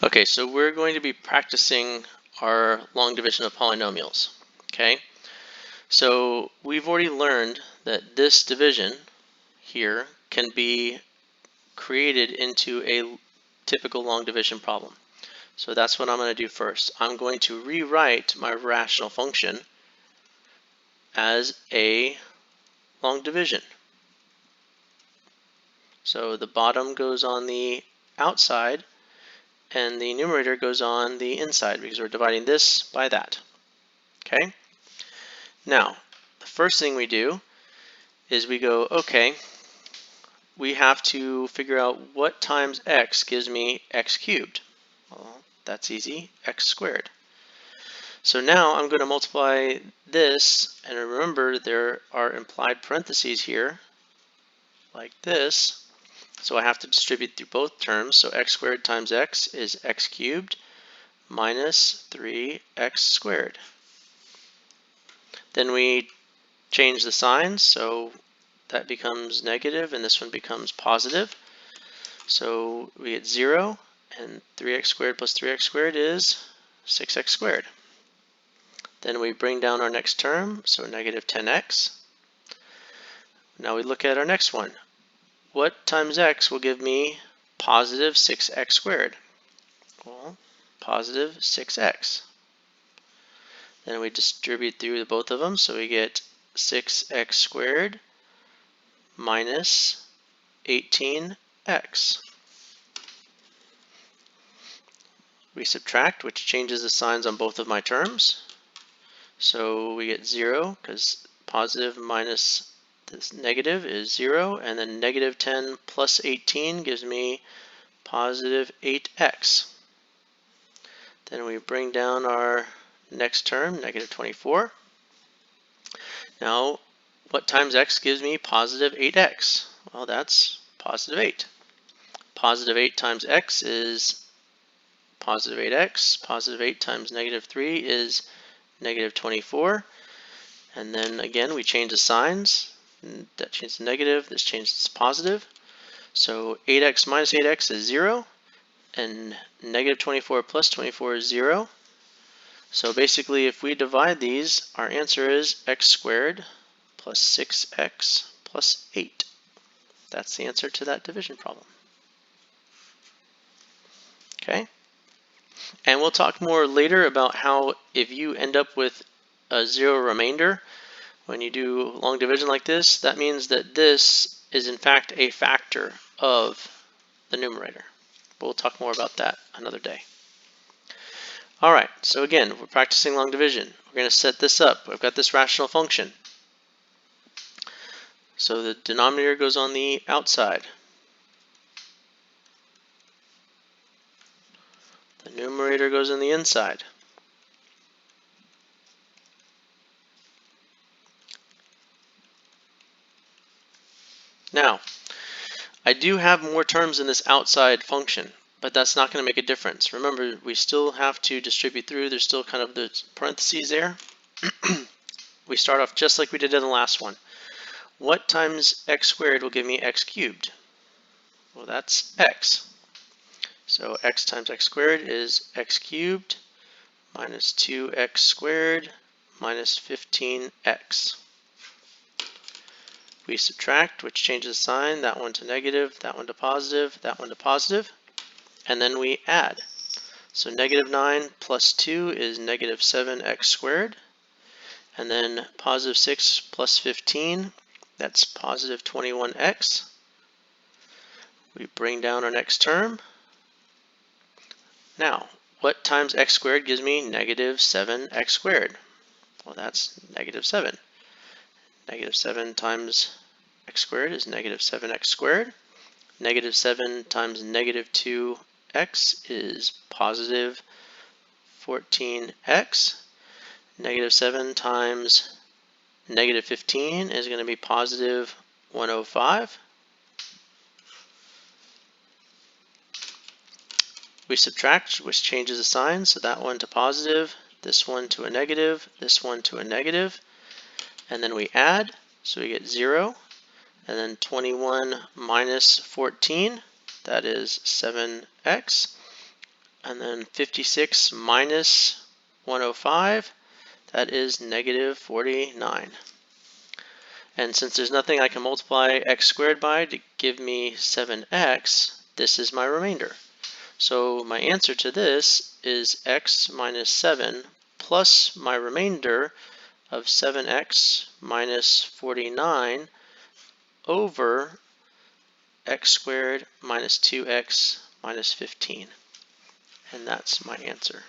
Okay, so we're going to be practicing our long division of polynomials. Okay, so we've already learned that this division here can be created into a typical long division problem. So that's what I'm going to do first. I'm going to rewrite my rational function as a long division. So the bottom goes on the outside and the numerator goes on the inside because we're dividing this by that. Okay? Now, the first thing we do is we go, okay, we have to figure out what times x gives me x cubed. Well, that's easy, x squared. So now I'm going to multiply this, and remember there are implied parentheses here, like this. So I have to distribute through both terms. So x squared times x is x cubed minus 3x squared. Then we change the signs, so that becomes negative and this one becomes positive. So we get 0, and 3x squared plus 3x squared is 6x squared. Then we bring down our next term, so negative 10x. Now we look at our next one. What times x will give me positive 6x squared? Well, positive 6x. Then we distribute through both of them, so we get 6x squared minus 18x. We subtract, which changes the signs on both of my terms. So we get 0 because positive minus this negative is 0, and then negative 10 plus 18 gives me positive 8x. Then we bring down our next term, negative 24. Now, what times x gives me positive 8x? Well, that's positive 8. Positive 8 times x is positive 8x. Positive 8 times negative 3 is negative 24. And then again, we change the signs. That changes to negative, this changes to positive. So 8x minus 8x is 0, and negative 24 plus 24 is 0. So basically, if we divide these, our answer is x squared plus 6x plus 8. That's the answer to that division problem. Okay? And we'll talk more later about how if you end up with a 0 remainder, when you do long division like this, that means that this is in fact a factor of the numerator. We'll talk more about that another day. Alright, so again, we're practicing long division. We're going to set this up. We've got this rational function. So the denominator goes on the outside. The numerator goes on the inside. Now, I do have more terms in this outside function, but that's not going to make a difference. Remember, we still have to distribute through. There's still kind of the parentheses there. We start off just like we did in the last one. What times x squared will give me x cubed? Well, that's x. So x times x squared is x cubed minus 2x squared minus 15x. We subtract, which changes the sign, that one to negative, that one to positive, that one to positive, and then we add. So negative 9 plus 2 is negative 7x squared, and then positive 6 plus 15, that's positive 21x. We bring down our next term. Now, what times x squared gives me negative 7x squared? Well, that's negative 7. Negative 7 times x squared is negative 7x squared. Negative 7 times negative 2x is positive 14x. Negative 7 times negative 15 is going to be positive 105. We subtract, which changes the sign, so that one to positive, this one to a negative, this one to a negative, and then we add, so we get 0, and then 21 minus 14, that is 7x. And then 56 minus 105, that is negative 49. And since there's nothing I can multiply x squared by to give me 7x, this is my remainder. So my answer to this is x minus 7 plus my remainder of 7x minus 49 over x squared minus 2x minus 15. And that's my answer.